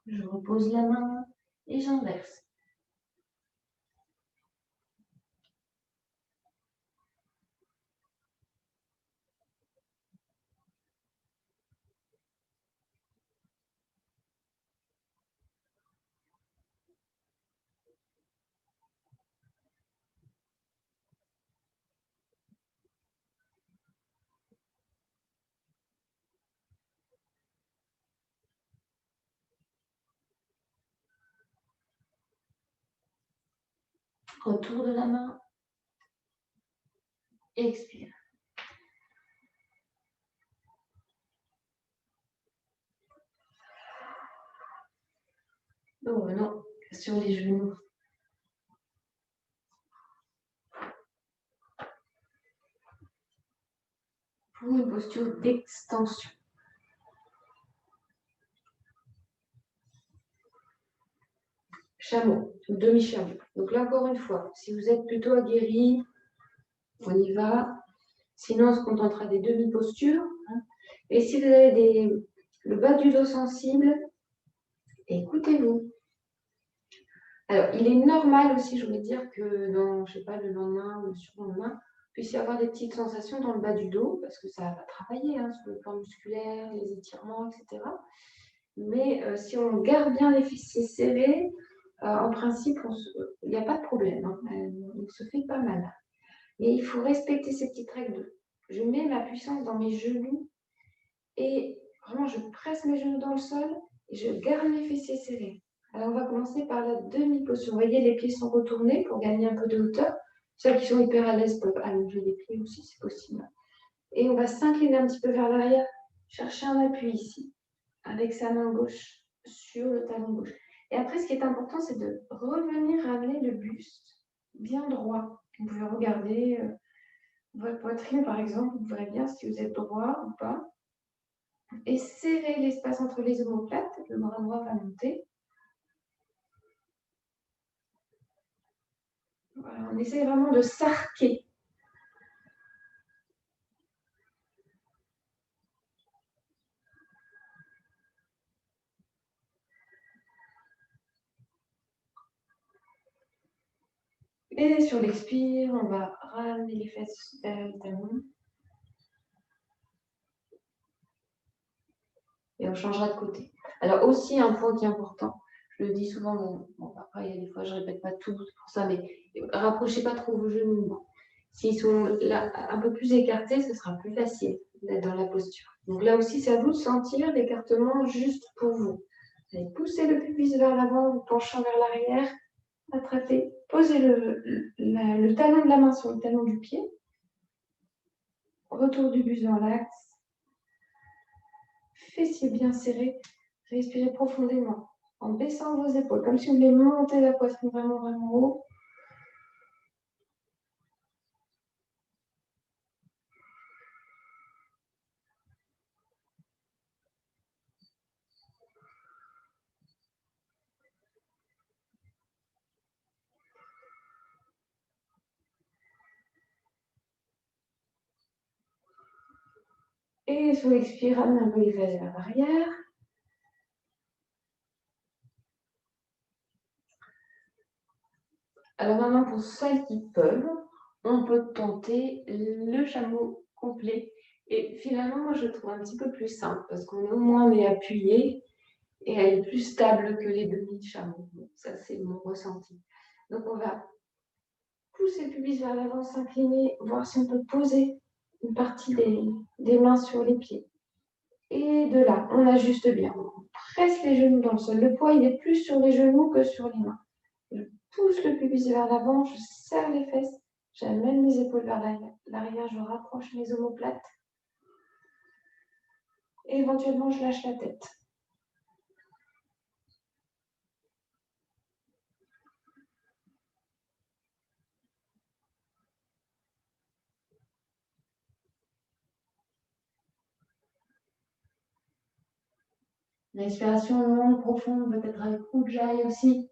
Je repose la main et j'inverse. Retour de la main. Expire. Nous revenons sur les genoux. Pour une posture d'extension. Chameau, demi-chameau. Donc là, encore une fois, si vous êtes plutôt aguerri, on y va. Sinon, on se contentera des demi-postures. Et si vous avez le bas du dos sensible, écoutez-vous. Alors, il est normal aussi, je voulais dire, que dans, je sais pas, le lendemain ou le surlendemain, il puisse y avoir des petites sensations dans le bas du dos, parce que ça va travailler sur le plan musculaire, les étirements, etc. Mais si on garde bien les fessiers serrés, en principe, il n'y a pas de problème. On se fait pas mal. Mais il faut respecter ces petites règles. Je mets ma puissance dans mes genoux et vraiment, je presse mes genoux dans le sol et je garde mes fessiers serrés. Alors, on va commencer par la demi-posture. Vous voyez, les pieds sont retournés pour gagner un peu de hauteur. Ceux qui sont hyper à l'aise peuvent allonger les pieds aussi, c'est possible. Et on va s'incliner un petit peu vers l'arrière, chercher un appui ici, avec sa main gauche sur le talon gauche. Et après, ce qui est important, c'est de revenir ramener le buste bien droit. Vous pouvez regarder votre poitrine, par exemple. Vous verrez bien si vous êtes droit ou pas. Et serrez l'espace entre les omoplates. Le bras droit va monter. Voilà, on essaie vraiment de s'arquer. Et sur l'expire, on va ramener les fesses vers le talon. Et on changera de côté. Alors aussi, un point qui est important, je le dis souvent, bon, après, il y a des fois, je ne répète pas tout pour ça, mais rapprochez pas trop vos genoux. S'ils sont là, un peu plus écartés, ce sera plus facile d'être dans la posture. Donc là aussi, c'est à vous de sentir l'écartement juste pour vous. Vous allez pousser le pubis vers l'avant, vous penchant vers l'arrière, attrapez, posez le talon de la main sur le talon du pied, retour du buste dans l'axe, fessiers bien serrés, respirez profondément en baissant vos épaules, comme si vous voulez monter la poitrine vraiment, vraiment haut. Et sur l'expire, ramenez un peu les fesses vers l'arrière. Alors maintenant, pour celles qui peuvent, on peut tenter le chameau complet. Et finalement, moi, je le trouve un petit peu plus simple parce qu'on est au moins appuyé et elle est plus stable que les demi-chameaux. Bon, ça, c'est mon ressenti. Donc, on va pousser le pubis vers l'avant, s'incliner, voir si on peut poser une partie des mains sur les pieds. Et de là, on ajuste bien. On presse les genoux dans le sol. Le poids, il est plus sur les genoux que sur les mains. Je pousse le pubis vers l'avant, je serre les fesses, j'amène mes épaules vers l'arrière, je rapproche mes omoplates. Et éventuellement, je lâche la tête. Respiration longue, profonde, peut-être avec Ujjayi aussi.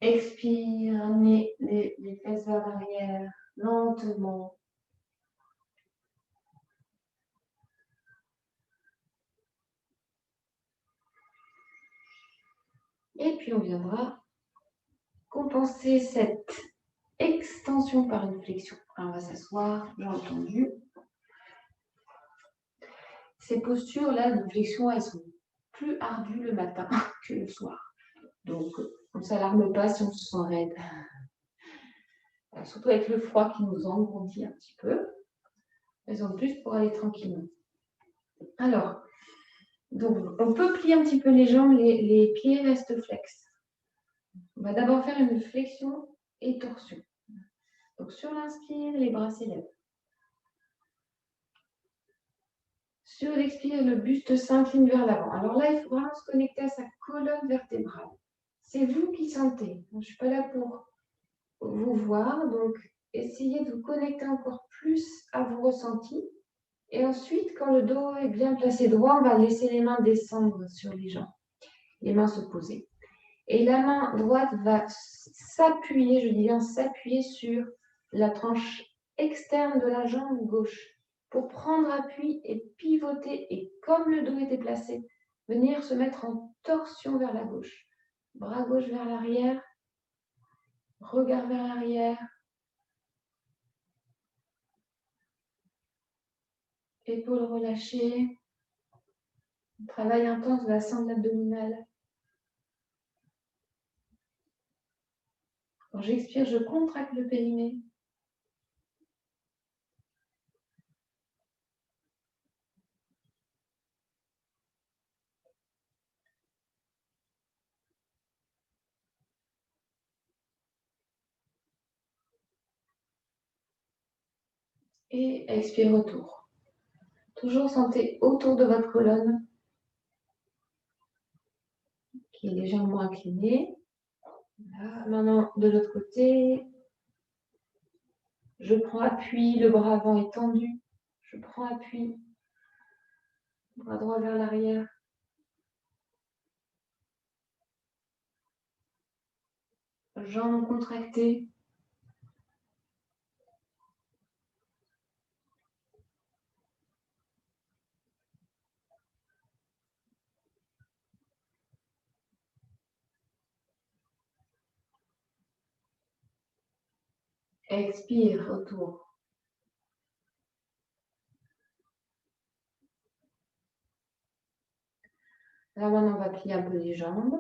Expire, amenez les fesses vers l'arrière, lentement. Et puis on viendra compenser cette extension par une flexion. Alors on va s'asseoir, bien entendu. Ces postures-là de flexion, elles sont plus ardues le matin que le soir. Donc on ne s'alarme pas si on se sent raide. Surtout avec le froid qui nous engourdit un petit peu. Raison de plus pour aller tranquillement. Alors, donc on peut plier un petit peu les jambes, les pieds restent flex. On va d'abord faire une flexion et torsion. Donc sur l'inspire, les bras s'élèvent. Sur l'expire, le buste s'incline vers l'avant. Alors là, il faut vraiment se connecter à sa colonne vertébrale. C'est vous qui sentez. Je ne suis pas là pour vous voir, donc essayez de vous connecter encore plus à vos ressentis. Et ensuite, quand le dos est bien placé droit, on va laisser les mains descendre sur les jambes, les mains se poser. Et la main droite va s'appuyer, je dis bien s'appuyer sur la tranche externe de la jambe gauche pour prendre appui et pivoter. Et comme le dos était placé, venir se mettre en torsion vers la gauche. Bras gauche vers l'arrière, regard vers l'arrière. Épaules relâchées. Travail intense de la sangle abdominale. Quand j'expire, je contracte le périnée. Et expire autour. Toujours sentez autour de votre colonne qui est légèrement inclinée. Là, maintenant, de l'autre côté, je prends appui, le bras avant est tendu. Je prends appui, bras droit vers l'arrière. Jambes contractées. Expire autour. Là, maintenant, on va plier un peu les jambes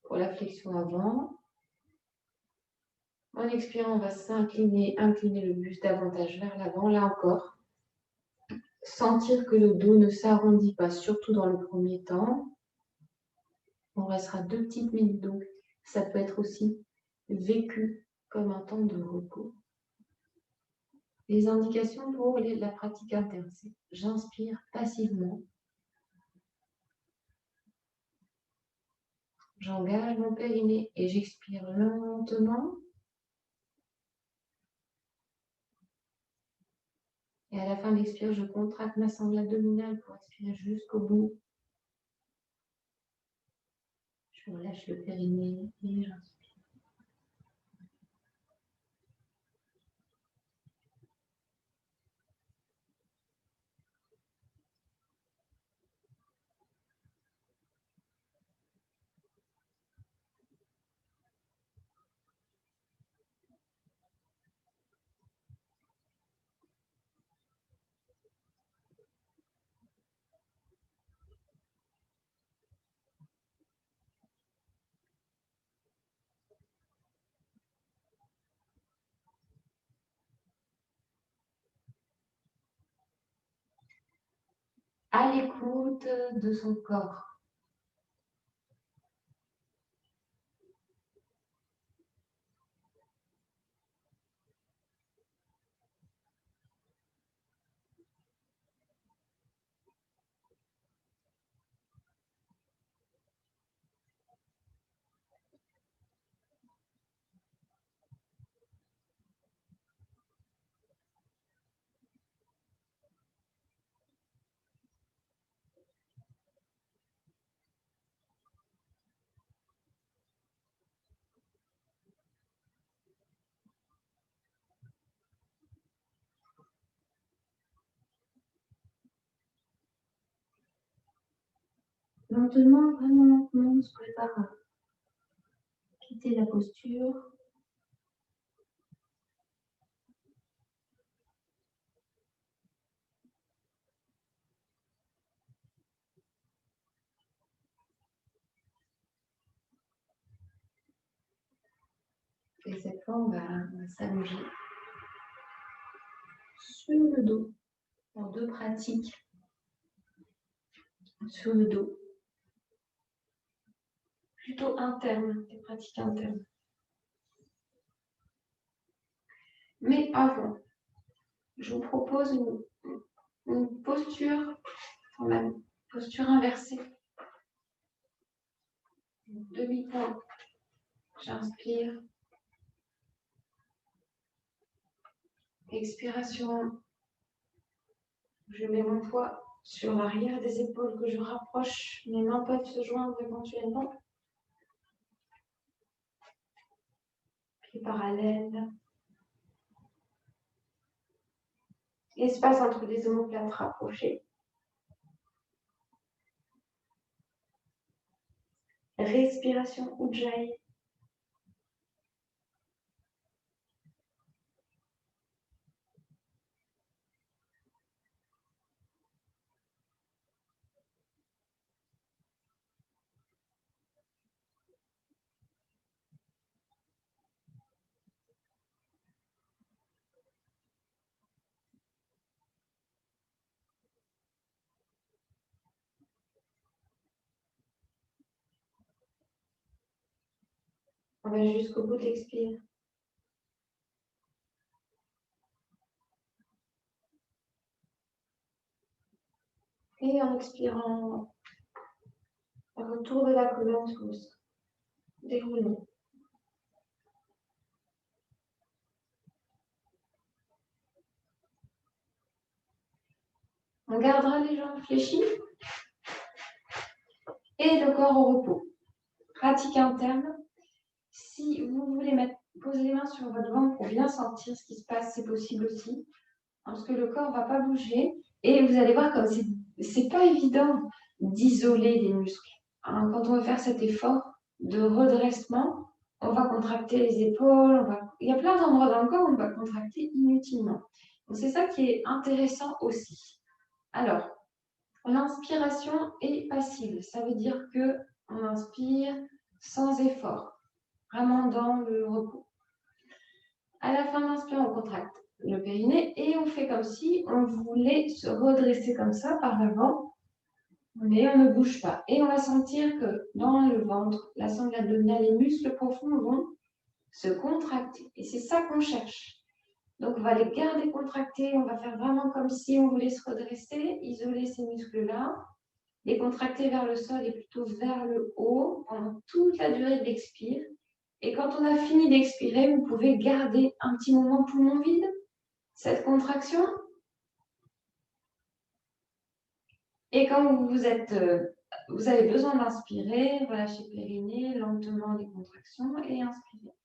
pour la flexion avant. En expirant, on va s'incliner, incliner le buste davantage vers l'avant. Là encore, sentir que le dos ne s'arrondit pas, surtout dans le premier temps. On restera 2 petites minutes, donc ça peut être aussi vécu comme un temps de repos. Les indications pour la pratique interne, c'est j'inspire passivement. J'engage mon périnée et j'expire lentement. Et à la fin de l'expire, je contracte ma sangle abdominale pour expirer jusqu'au bout. Je relâche le périnée et j'inspire. À l'écoute de son corps. Lentement, vraiment lentement, on se prépare à quitter la posture. Et cette fois, on va s'allonger sur le dos pour 2 pratiques sur le dos. Plutôt internes, des pratiques internes. Mais avant, je vous propose une posture, quand même, posture inversée. Demi-point. J'inspire. Expiration. Je mets mon poids sur l'arrière des épaules que je rapproche. Mes mains peuvent se joindre éventuellement. Pieds parallèles. Espace entre les omoplates rapprochées. Respiration Ujjayi. On va jusqu'au bout de l'expire. Et en expirant, retour de la colonne douce. Déroulement. On gardera les jambes fléchies et le corps au repos. Pratique interne. Si vous voulez poser les mains sur votre ventre pour bien sentir ce qui se passe, c'est possible aussi. Parce que le corps ne va pas bouger. Et vous allez voir comme c'est pas évident d'isoler les muscles. Hein, quand on va faire cet effort de redressement, on va contracter les épaules. Il y a plein d'endroits dans le corps où on va contracter inutilement. Donc c'est ça qui est intéressant aussi. Alors, l'inspiration est passive. Ça veut dire qu'on inspire sans effort, vraiment dans le repos. À la fin de l'inspiration, on contracte le périnée et on fait comme si on voulait se redresser comme ça par l'avant, mais on ne bouge pas. Et on va sentir que dans le ventre, la sangle abdominale, les muscles profonds vont se contracter. Et c'est ça qu'on cherche. Donc, on va les garder contractés. On va faire vraiment comme si on voulait se redresser, isoler ces muscles-là, les contracter vers le sol et plutôt vers le haut pendant toute la durée de l'expire. Et quand on a fini d'expirer, vous pouvez garder un petit moment poumon vide, cette contraction. Et quand vous avez besoin d'inspirer, relâchez périnée, lentement les contractions et inspirez.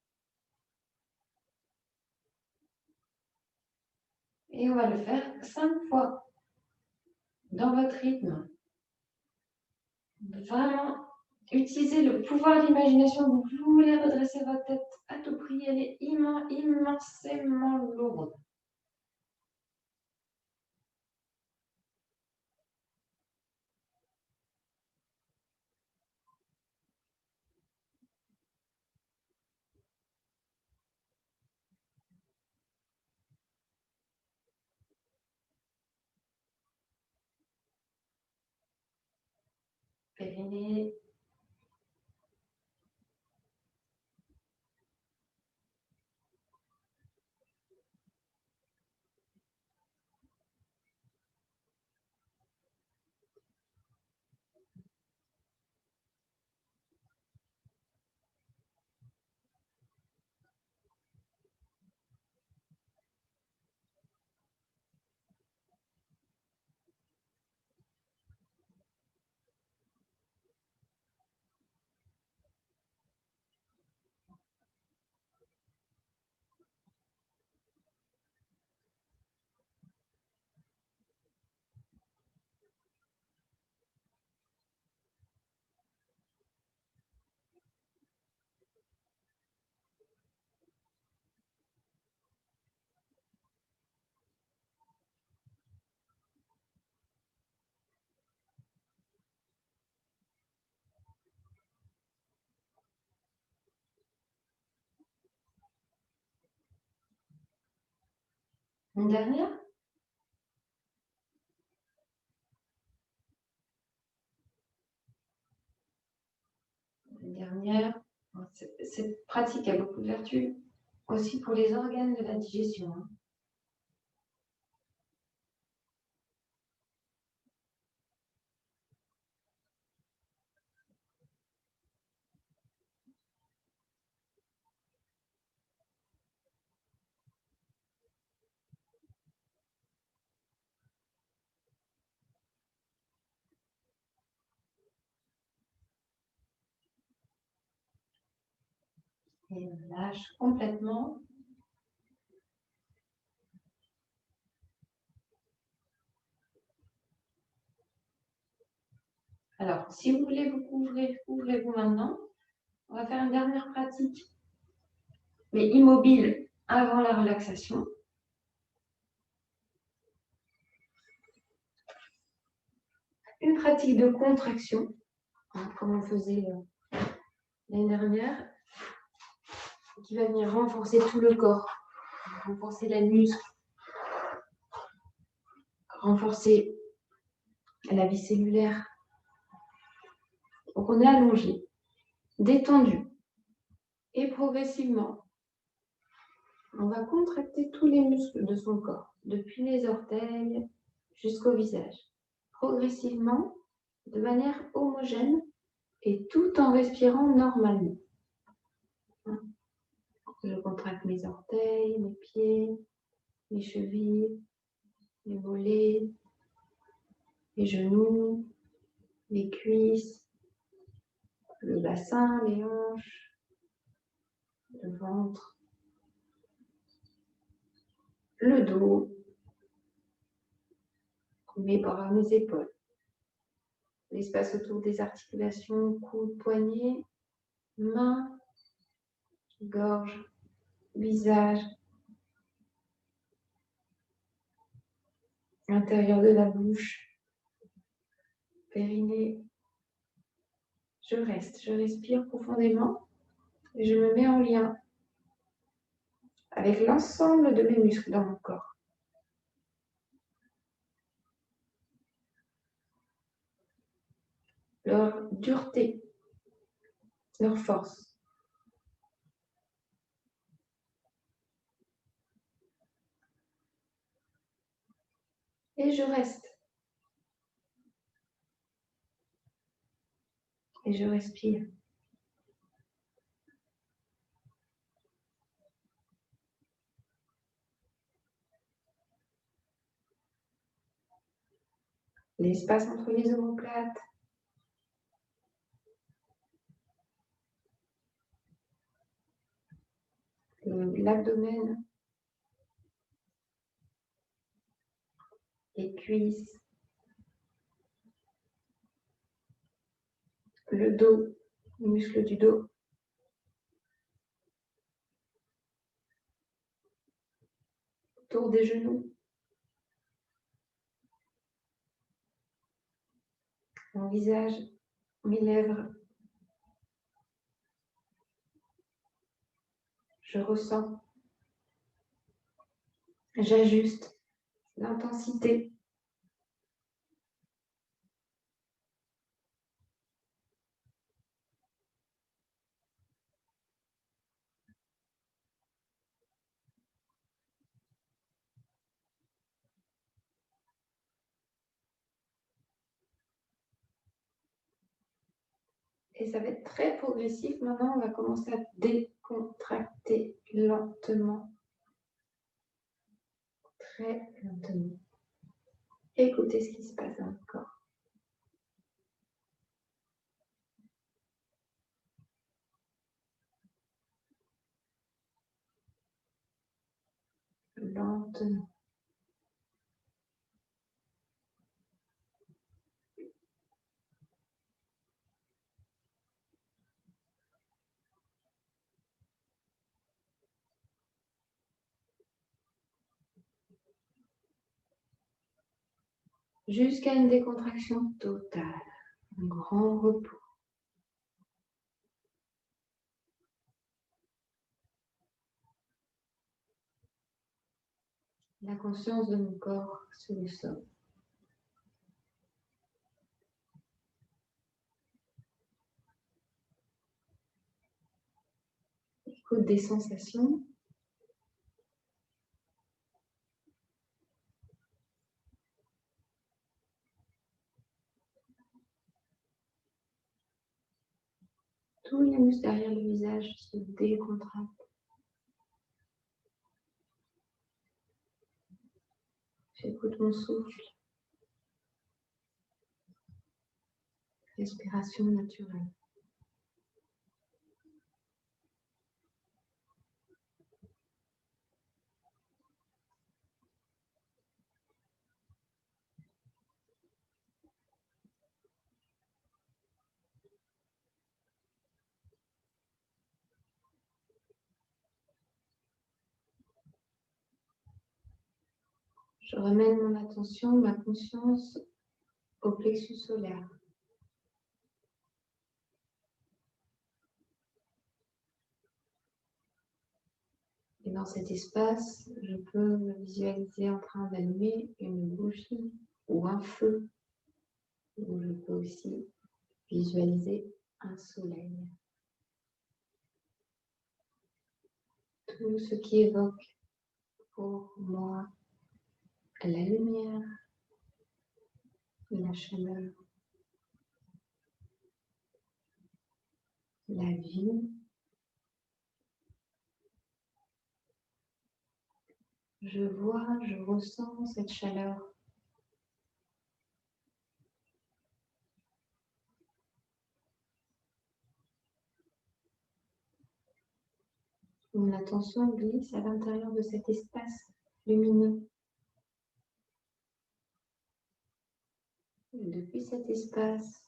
Et on va le faire 5 fois dans votre rythme. Vraiment, utilisez le pouvoir d'imagination. Vous voulez redresser votre tête à tout prix. Elle est immensément lourde. Périnée. Une dernière. Une dernière. Cette pratique a beaucoup de vertus aussi pour les organes de la digestion. Et on lâche complètement. Alors, si vous voulez vous couvrir, couvrez-vous maintenant. On va faire une dernière pratique, mais immobile avant la relaxation. Une pratique de contraction, comme on faisait l'année dernière, qui va venir renforcer tout le corps, renforcer les muscles, renforcer la vie cellulaire. Donc on est allongé, détendu. Et progressivement, on va contracter tous les muscles de son corps, depuis les orteils jusqu'au visage. Progressivement, de manière homogène et tout en respirant normalement. Je contracte mes orteils, mes pieds, mes chevilles, les mollets, les genoux, les cuisses, le bassin, les hanches, le ventre, le dos, mes bras, mes épaules, l'espace autour des articulations, coudes, poignets, mains, gorge, visage, l'intérieur de la bouche, périnée. Je reste, je respire profondément et je me mets en lien avec l'ensemble de mes muscles dans mon corps. Leur dureté, leur force. Et je reste. Et je respire. L'espace entre les omoplates. L'abdomen. Les cuisses. Le dos, les muscles du dos. Autour des genoux. Mon visage, mes lèvres. Je ressens. J'ajuste l'intensité. Et ça va être très progressif. Maintenant, on va commencer à décontracter lentement. Très lentement. Écoutez ce qui se passe dans le corps. Lentement. Jusqu'à une décontraction totale. Un grand repos. la conscience de mon corps sous le sol. Écoute des sensations. Tous les muscles derrière le visage se décontractent. J'écoute mon souffle. Respiration naturelle. Je ramène mon attention, ma conscience au plexus solaire. Et dans cet espace, je peux me visualiser en train d'allumer une bougie ou un feu. Ou je peux aussi visualiser un soleil. Tout ce qui évoque pour moi la lumière, la chaleur, la vie. Je vois, je ressens cette chaleur. Mon attention glisse à l'intérieur de cet espace lumineux. Et depuis cet espace,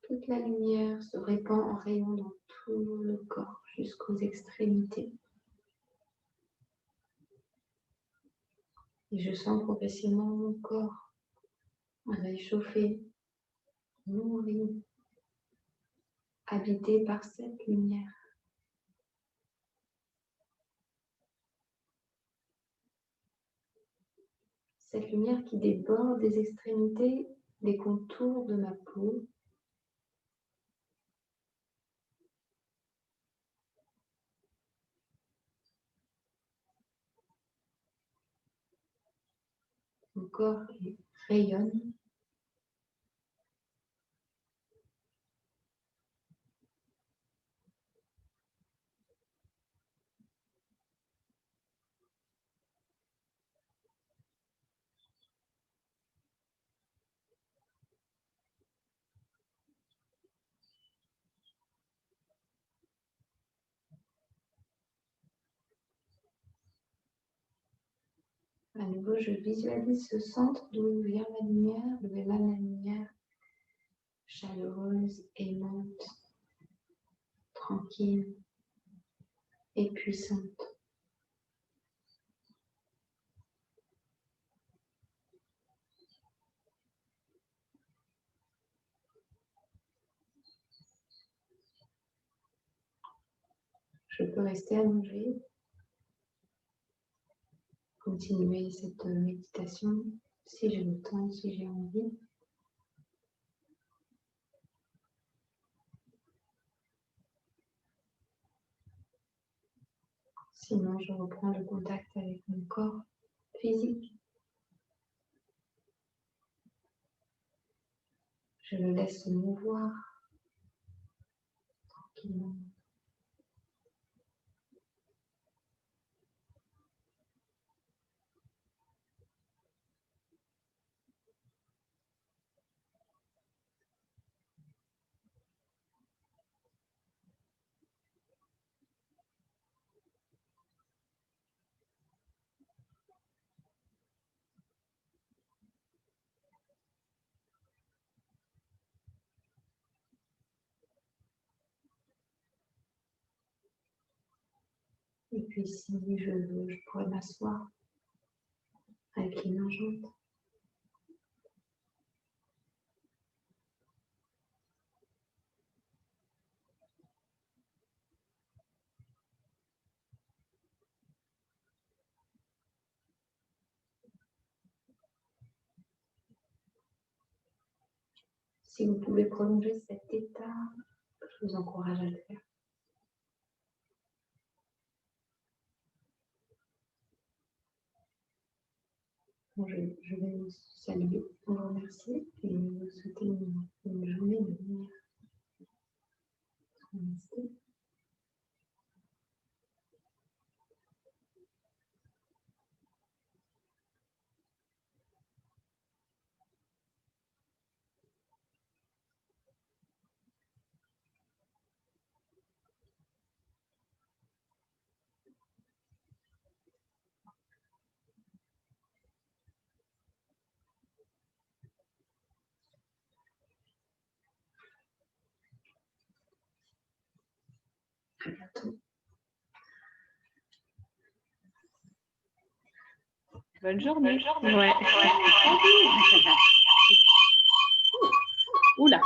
toute la lumière se répand en rayons dans tout le corps jusqu'aux extrémités. Et je sens progressivement mon corps réchauffé, nourri, habité par cette lumière. Cette lumière qui déborde des extrémités, des contours de ma peau. Mon corps rayonne. À nouveau, je visualise ce centre d'où vient la lumière, d'où émane la lumière chaleureuse, aimante, tranquille et puissante. Je peux rester allongée, continuer cette méditation si j'ai le temps, si j'ai envie. Sinon, je reprends le contact avec mon corps physique. Je le laisse se mouvoir tranquillement. Et puis si je veux, je pourrais m'asseoir avec les mains jointes. Si vous pouvez prolonger cet état, je vous encourage à le faire. Bon, je vais vous saluer, vous remercier et vous souhaiter une journée de lumière. Merci. À bientôt. Bonne journée. Ouais. Oula.